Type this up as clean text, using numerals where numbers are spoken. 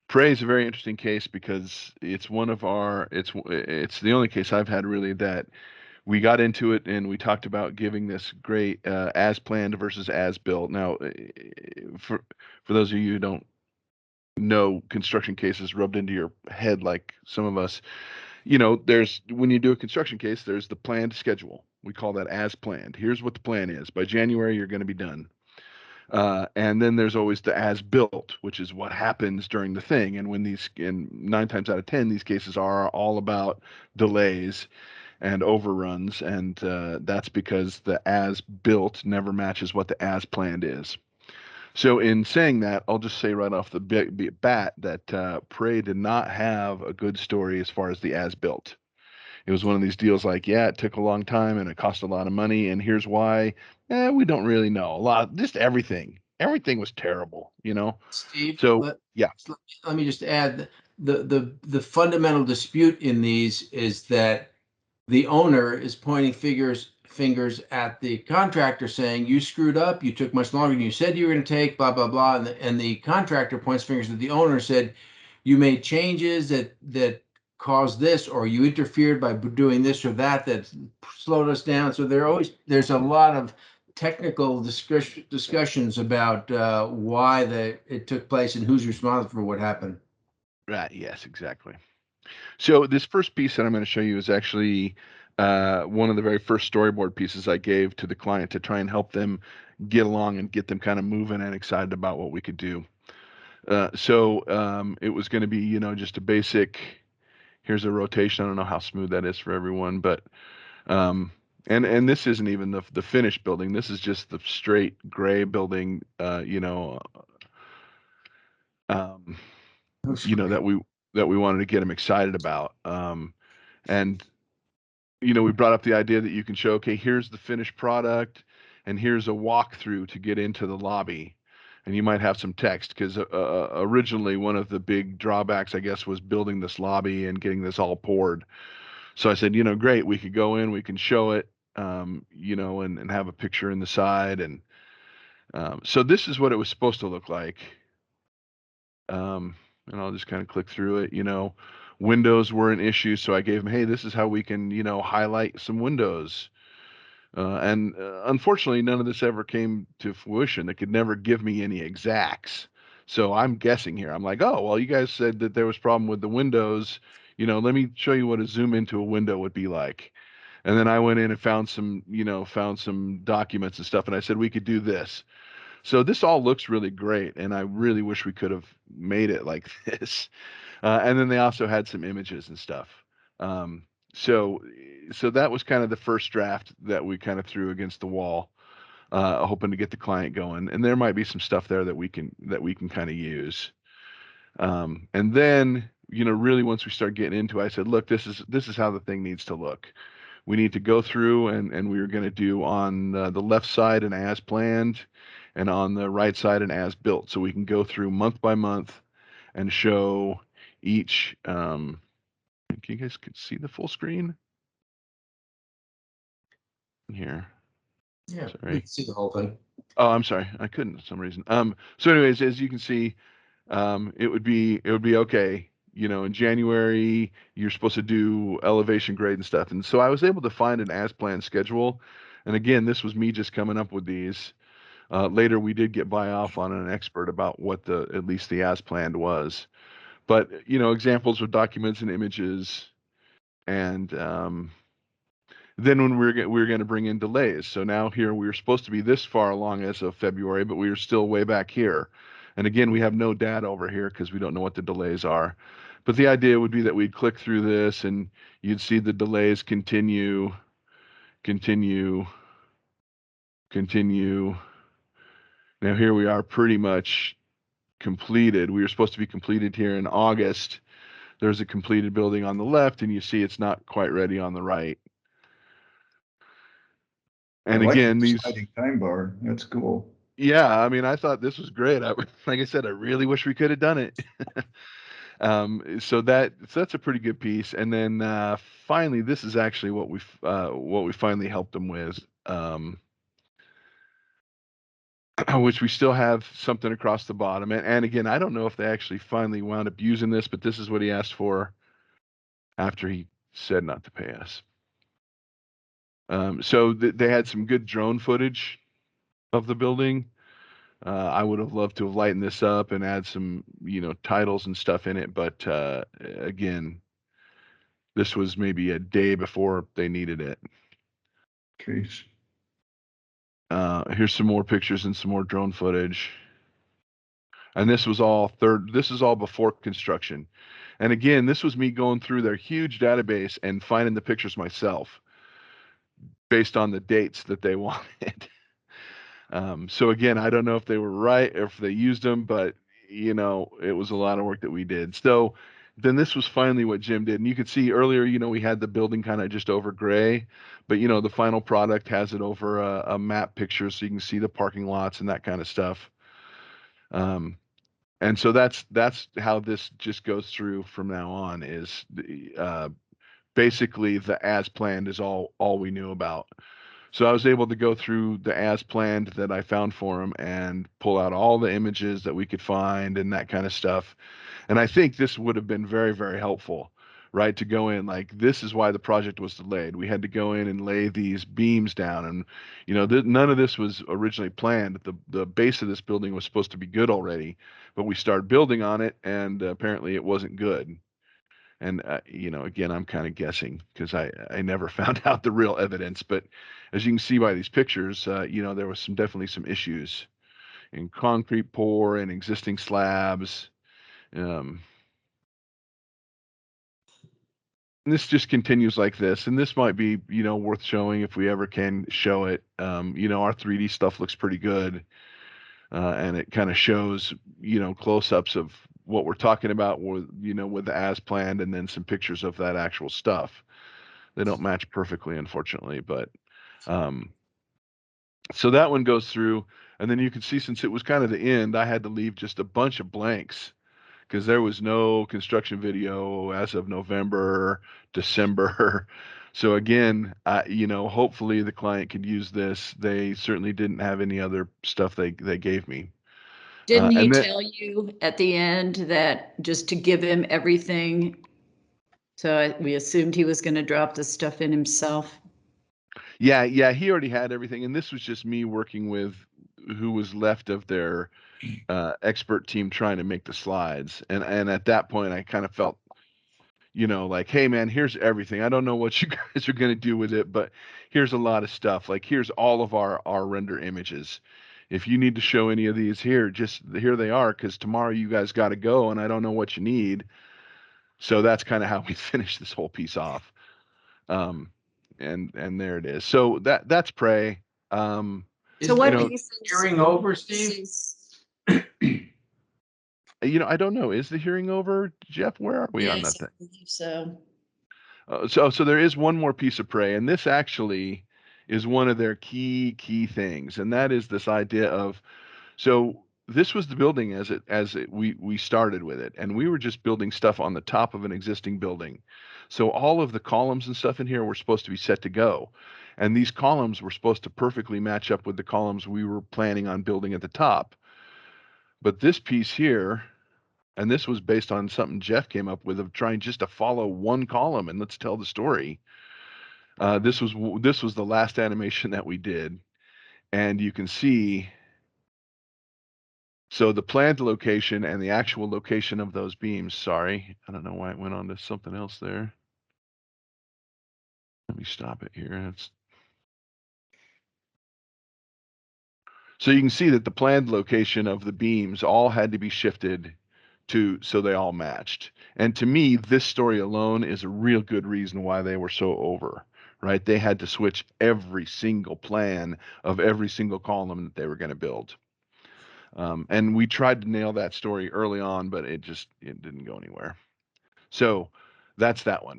Pray is a very interesting case because it's one of our it's the only case I've had really that we got into it and we talked about giving this great as planned versus as built. Now, for those of you who don't know construction cases rubbed into your head like some of us, there's when you do a construction case, there's the planned schedule. We call that as planned. Here's what the plan is. By January, you're going to be done. And then there's always the as built, which is what happens during the thing. And and 9 times out of 10, these cases are all about delays and overruns. And that's because the as built never matches what the as planned is. So in saying that, I'll just say right off the bat that Prey did not have a good story as far as the as built. It was one of these deals like, yeah, it took a long time and it cost a lot of money, and here's why. We don't really know. Just everything. Everything was terrible. Steve, So yeah, let me just add the fundamental dispute in these is that the owner is pointing fingers at the contractor saying you screwed up, you took much longer than you said you were going to take, blah blah blah, and the contractor points fingers at the owner, said you made changes that caused this, or you interfered by doing this or that slowed us down. So there's a lot of technical discussions about why it took place and who's responsible for what happened. right. Yes, exactly. So this first piece that I'm going to show you is actually one of the very first storyboard pieces I gave to the client to try and help them get along and get them kind of moving and excited about what we could do. So it was going to be, just a basic. Here's a rotation. I don't know how smooth that is for everyone, but um, and this isn't even the finished building. This is just the straight gray building. Um, That's that great. we wanted to get them excited about. And we brought up the idea that you can show, okay, here's the finished product, and here's a walkthrough to get into the lobby. And you might have some text because originally one of the big drawbacks, I guess, was building this lobby and getting this all poured. So I said, great, we could go in, we can show it, and have a picture in the side. And so this is what it was supposed to look like. And I'll just kind of click through it. Windows were an issue, so I gave them, hey, this is how we can, highlight some windows. And unfortunately, none of this ever came to fruition. They could never give me any exacts. So I'm guessing here. I'm like, oh, well, you guys said that there was a problem with the windows. Let me show you what a zoom into a window would be like. And then I went in and found some documents and stuff, and I said we could do this. So this all looks really great, and I really wish we could have made it like this. And then they also had some images and stuff. Um, so so that was kind of the first draft that we kind of threw against the wall, hoping to get the client going. And there might be some stuff there that we can kind of use. And then really once we start getting into it, I said, look, this is how the thing needs to look. We need to go through and we were going to do on the left side an as planned and on the right side an as built. So we can go through month by month and show each. Can you guys see the full screen here? Yeah, we Sorry. can see the whole thing. Oh, I'm sorry. I couldn't for some reason. So anyways, as you can see, it would be okay. In January, you're supposed to do elevation grade and stuff. And so I was able to find an as planned schedule. And again, this was me just coming up with these. Later, we did get buy off on an expert about what at least the as planned was. But examples of documents and images, and then when we were going to bring in delays. So now here we were supposed to be this far along as of February, but we were still way back here. And again, we have no data over here because we don't know what the delays are. But the idea would be that we'd click through this and you'd see the delays continue, continue, continue. Now here we are pretty much completed. We were supposed to be completed here in August. There's a completed building on the left, and you see it's not quite ready on the right. I And like the again, these, sliding time bar. That's cool. yeah, I mean, I thought this was great. Like I said, I really wish we could have done it. So that's a pretty good piece. And then finally, this is actually what we finally helped them with. which we still have something across the bottom. And again, I don't know if they actually finally wound up using this, but this is what he asked for after he said not to pay us. So they had some good drone footage of the building. I would have loved to have lightened this up and add some, titles and stuff in it. But again, this was maybe a day before they needed it. Okay. Here's some more pictures and some more drone footage. And this is all before construction. And again, this was me going through their huge database and finding the pictures myself based on the dates that they wanted. So again, I don't know if they were right or if they used them, but it was a lot of work that we did. So then this was finally what Jim did. And you could see earlier, we had the building kind of just over gray, but the final product has it over a map picture so you can see the parking lots and that kind of stuff. And so that's how this just goes through from now on is basically the as planned is all we knew about. So I was able to go through the as planned that I found for him and pull out all the images that we could find and that kind of stuff. And I think this would have been very, very helpful, right? To go in like, this is why the project was delayed. We had to go in and lay these beams down. And, none of this was originally planned. The base of this building was supposed to be good already, but we started building on it and apparently it wasn't good. And, again, I'm kind of guessing because I never found out the real evidence. But as you can see by these pictures, there was definitely some issues in concrete pour and existing slabs. And this just continues like this. And this might be, worth showing if we ever can show it. Our 3D stuff looks pretty good. And it kind of shows, close-ups of what we're talking about with, with the as planned and then some pictures of that actual stuff. They don't match perfectly, unfortunately, but so that one goes through, and then you can see since it was kind of the end, I had to leave just a bunch of blanks because there was no construction video as of November, December. So again, hopefully the client could use this. They certainly didn't have any other stuff they gave me. Didn't he and then, tell you at the end that just to give him everything? So we assumed he was going to drop the stuff in himself. Yeah, he already had everything, and this was just me working with who was left of their expert team trying to make the slides. And at that point, I kind of felt, like, hey man, here's everything. I don't know what you guys are going to do with it, but here's a lot of stuff. Like, here's all of our render images. If you need to show any of these here they are, because tomorrow you guys got to go, and I don't know what you need. So that's kind of how we finished this whole piece off. And there it is. So that's Pray. So what Is the hearing over, Steve? I don't know. Is the hearing over, Jeff? Where are we on that thing? I believe so. So there is one more piece of Pray, and this actually is one of their key things, and that is this idea of, so this was the building we started with it, and we were just building stuff on the top of an existing building. So all of the columns and stuff in here were supposed to be set to go, and these columns were supposed to perfectly match up with the columns we were planning on building at the top. But this piece here, and this was based on something Jeff came up with of trying just to follow one column and let's tell the story. This was the last animation that we did, and you can see, so the planned location and the actual location of those beams. Sorry, I don't know why it went on to something else there. Let me stop it here. So you can see that the planned location of the beams all had to be shifted so they all matched. And to me, this story alone is a real good reason why they were so over, right? They had to switch every single plan of every single column that they were going to build. And we tried to nail that story early on, but it didn't go anywhere. So that's that one.